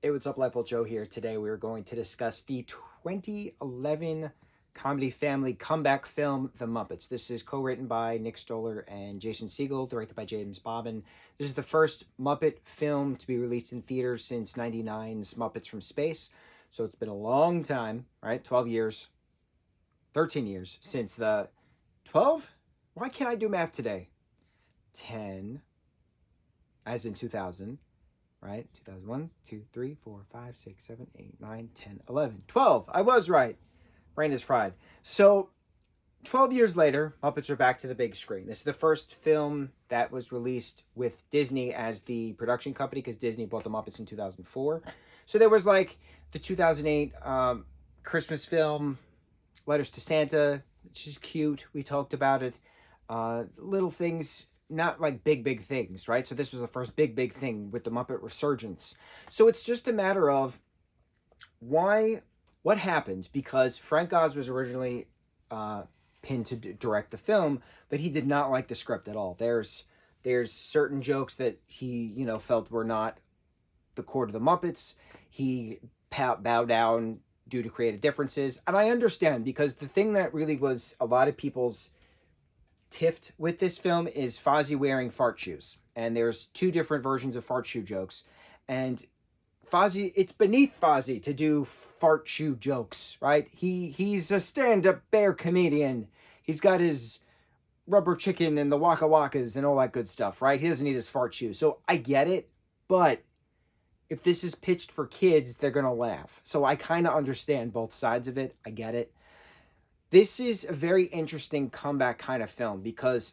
Hey, what's up, lightboltjoe here. Today we are going to discuss the 2011 comedy family comeback film, The Muppets. This is co-written by Nick Stoller and Jason Segel, directed by James Bobbin. This is the first Muppet film to be released in theaters since '99's Muppets from Space. So it's been a long time, right? 12 years, 13 years since the 12? Why can't I do math today? 10, as in 2000. Right? 2001, 2, 3, 4, 5, 6, 7, 8, 9, 10, 11, 12. I was right. Brain is fried. So, 12 years later, Muppets are back to the big screen. This is the first film that was released with Disney as the production company because Disney bought the Muppets in 2004. So, there was like the 2008 Christmas film, Letters to Santa, which is cute. We talked about it. Little things, not like big things, right? So this was the first big thing with the Muppet resurgence. So it's just a matter of what happened, because Frank Oz was originally pinned to direct the film, but he did not like the script at all. There's certain jokes that he felt were not the core to the Muppets. He bowed down due to creative differences, and I understand, because the thing that really was a lot of people's tiffed with this film is Fozzie wearing fart shoes. And there's two different versions of fart shoe jokes. And Fozzie, it's beneath Fozzie to do fart shoe jokes, right? He's a stand-up bear comedian. He's got his rubber chicken and the waka wakas and all that good stuff, right? He doesn't need his fart shoes. So I get it, but if this is pitched for kids, they're going to laugh. So I kind of understand both sides of it. I get it. This is a very interesting comeback kind of film because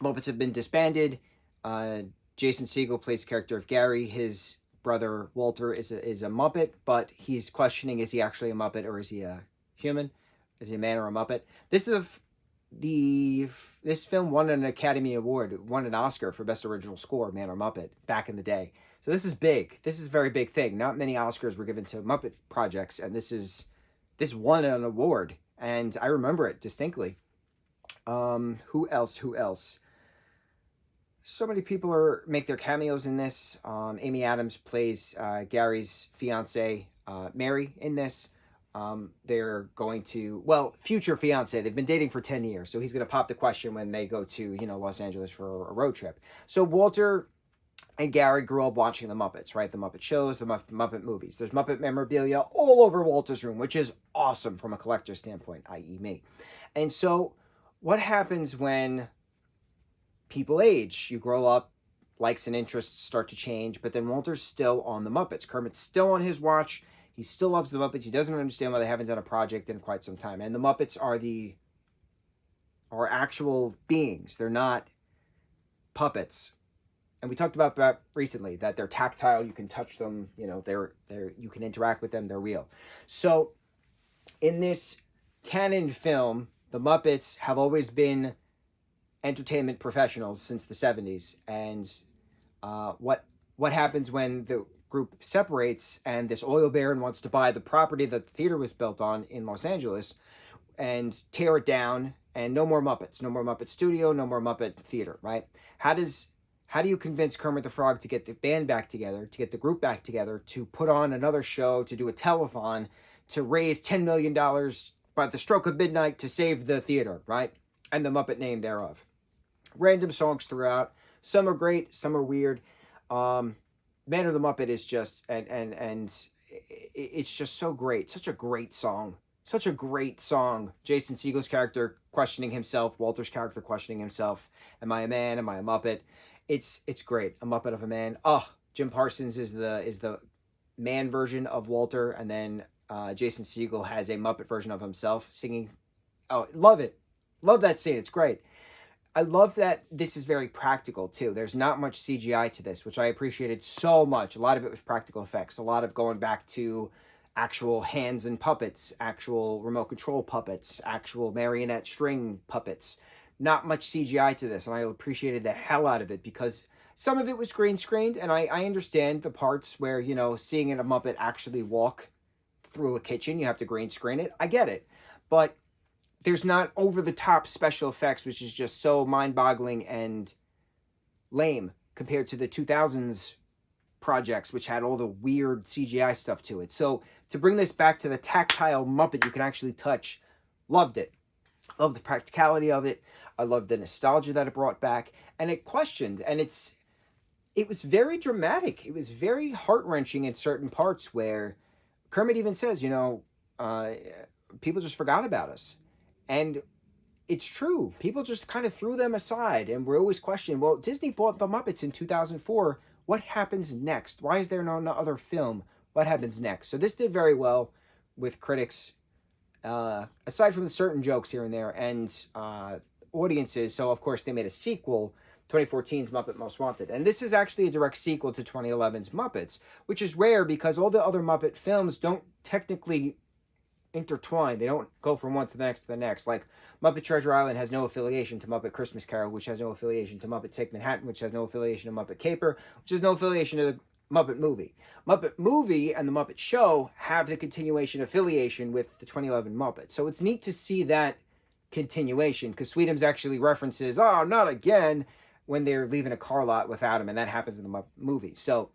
Muppets have been disbanded. Jason Segel plays the character of Gary. His brother Walter is a Muppet, but he's questioning, is he actually a Muppet or is he a human? Is he a man or a Muppet? This film won an Academy Award, won an Oscar for Best Original Score, Man or Muppet, back in the day. So this is big. This is a very big thing. Not many Oscars were given to Muppet projects, and this won an award. And I remember it distinctly. Who else? So many people make their cameos in this. Amy Adams plays Gary's fiance, Mary, in this. They're going to, future fiance. They've been dating for 10 years. So he's going to pop the question when they go to, Los Angeles for a road trip. So Walter and Gary grew up watching the Muppets, right? The Muppet shows, the Muppet movies. There's Muppet memorabilia all over Walter's room, which is awesome from a collector's standpoint, i.e. me. And so what happens when people age? You grow up, likes and interests start to change, but then Walter's still on the Muppets. Kermit's still on his watch. He still loves the Muppets. He doesn't understand why they haven't done a project in quite some time. And the Muppets are actual beings. They're not puppets. And we talked about that recently, that they're tactile, you can touch them, you can interact with them, they're real. So in this canon film, the Muppets have always been entertainment professionals since the 70s. And what happens when the group separates and this oil baron wants to buy the property that the theater was built on in Los Angeles and tear it down, and no more Muppets, no more Muppet Studio, no more Muppet Theater, right? How do you convince Kermit the Frog to get the band back together, to get the group back together, to put on another show, to do a telethon, to raise $10 million by the stroke of midnight to save the theater, right? And the Muppet name thereof. Random songs throughout. Some are great, some are weird. Man of the Muppet is just, and it's just so great. Such a great song. Such a great song. Jason Segel's character questioning himself, Walter's character questioning himself. Am I a man? Am I a Muppet? It's great. A Muppet of a Man. Oh, Jim Parsons is the man version of Walter, and then Jason Segel has a Muppet version of himself singing. Oh, love it. Love that scene. It's great. I love that this is very practical too. There's not much CGI to this, which I appreciated so much. A lot of it was practical effects. A lot of going back to actual hands and puppets, actual remote control puppets, actual marionette string puppets. Not much CGI to this, and I appreciated the hell out of it because some of it was green screened, and I understand the parts where, seeing a Muppet actually walk through a kitchen, you have to green screen it. I get it. But there's not over-the-top special effects, which is just so mind-boggling and lame compared to the 2000s projects, which had all the weird CGI stuff to it. So to bring this back to the tactile Muppet you can actually touch, loved it. Loved the practicality of it. I loved the nostalgia that it brought back. And it questioned, and it was very dramatic. It was very heart-wrenching in certain parts where Kermit even says, people just forgot about us. And it's true. People just kind of threw them aside, and we're always questioning, well, Disney bought the Muppets in 2004. What happens next? Why is there no other film? What happens next? So this did very well with critics, aside from certain jokes here and there, and audiences. So, of course, they made a sequel, 2014's Muppet Most Wanted. And this is actually a direct sequel to 2011's Muppets, which is rare because all the other Muppet films don't technically intertwine. They don't go from one to the next to the next. Like Muppet Treasure Island has no affiliation to Muppet Christmas Carol, which has no affiliation to Muppet Take Manhattan, which has no affiliation to Muppet Caper, which has no affiliation to the Muppet Movie. Muppet Movie and the Muppet Show have the continuation affiliation with the 2011 Muppets. So it's neat to see that continuation, because Sweetums actually references, oh, not again, when they're leaving a car lot without him, and that happens in the Muppet Movie. So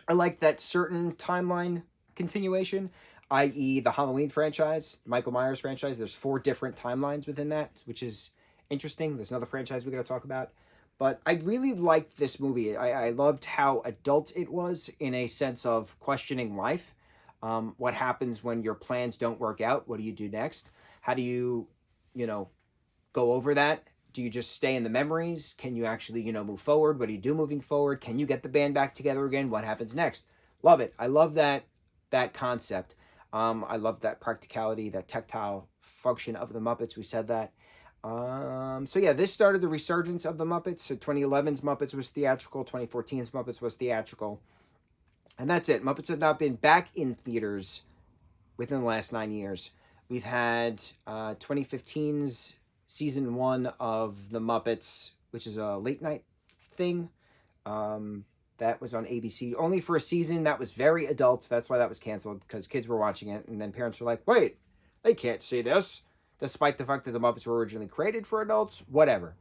I like that certain timeline continuation, i.e. the Halloween franchise, Michael Myers franchise. There's 4 different timelines within that, which is interesting. There's another franchise we're going to talk about. But I really liked this movie. I loved how adult it was in a sense of questioning life. What happens when your plans don't work out? What do you do next? How do you, go over that? Do you just stay in the memories? Can you actually, move forward? What do you do moving forward? Can you get the band back together again? What happens next? Love it. I love that concept. I love that practicality, that tactile function of the Muppets. We said that. So yeah, this started the resurgence of the Muppets. So 2011's Muppets was theatrical. 2014's Muppets was theatrical. And that's it. Muppets have not been back in theaters within the last 9 years. We've had 2015's season 1 of the Muppets, which is a late night thing. That was on ABC only for a season. That was very adult. That's why that was canceled, because kids were watching it. And then parents were like, wait, they can't see this. Despite the fact that the Muppets were originally created for adults. Whatever.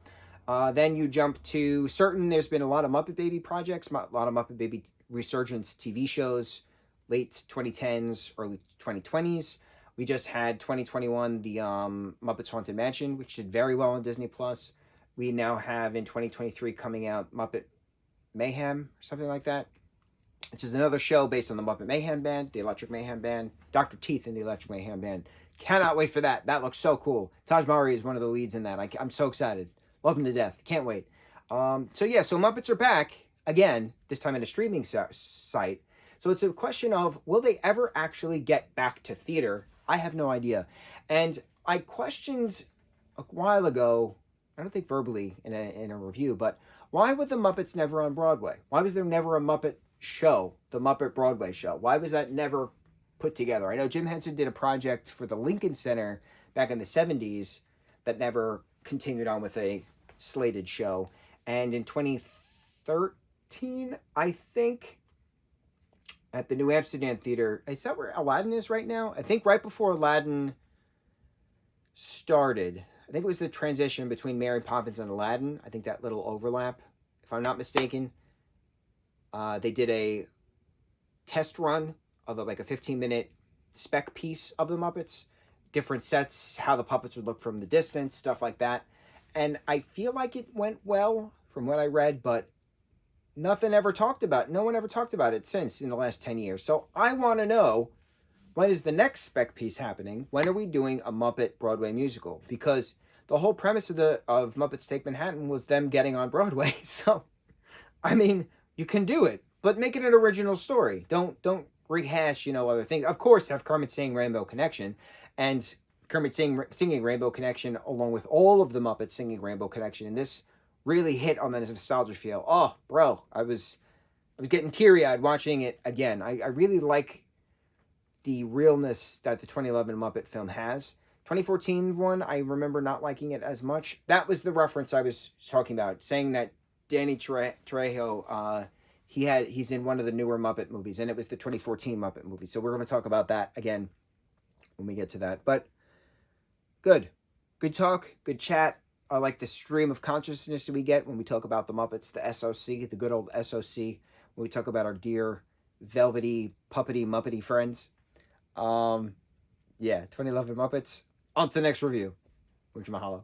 Then you jump to there's been a lot of Muppet Baby projects, a lot of Muppet Baby resurgence TV shows, late 2010s, early 2020s. We just had 2021, the Muppets Haunted Mansion, which did very well on Disney+. We now have in 2023 coming out Muppet Mayhem, or something like that, which is another show based on the Muppet Mayhem Band, the Electric Mayhem Band, Dr. Teeth and the Electric Mayhem Band. Cannot wait for that. That looks so cool. Taj Mahari is one of the leads in that. I'm so excited. Love him to death. Can't wait. So Muppets are back again, this time in a streaming site. So it's a question of, will they ever actually get back to theater? I have no idea. And I questioned a while ago, I don't think verbally in a review, but why were the Muppets never on Broadway? Why was there never a Muppet show, the Muppet Broadway show? Why was that never put together? I know Jim Henson did a project for the Lincoln Center back in the 70s that never continued on with a slated show. And in 2013, I think, at the New Amsterdam Theater, is that where Aladdin is right now? I think right before Aladdin started, I think it was the transition between Mary Poppins and Aladdin. I think that little overlap, if I'm not mistaken. They did a test run of a 15-minute spec piece of the Muppets, different sets, how the puppets would look from the distance, stuff like that. And I feel like it went well from what I read, but nothing ever talked about. No one ever talked about it since in the last 10 years. So I want to know, when is the next spec piece happening? When are we doing a Muppet Broadway musical? Because the whole premise of Muppets Take Manhattan was them getting on Broadway. So, I mean, you can do it, but make it an original story. Don't rehash, other things. Of course, have Kermit sing Rainbow Connection, and Kermit singing Rainbow Connection along with all of the Muppets singing Rainbow Connection. And this really hit on the nostalgia feel. Oh, bro, I was getting teary-eyed watching it again. I really like the realness that the 2011 Muppet film has. 2014 one, I remember not liking it as much. That was the reference I was talking about, saying that Danny Trejo, he's in one of the newer Muppet movies, and it was the 2014 Muppet movie. So we're going to talk about that again when we get to that. But good talk, good chat. I like the stream of consciousness that we get when we talk about the Muppets, the SOC, the good old SOC. when we talk about our dear, velvety, puppety, muppety friends. Yeah, 2011 Muppets. On to the next review. Mucho mahalo.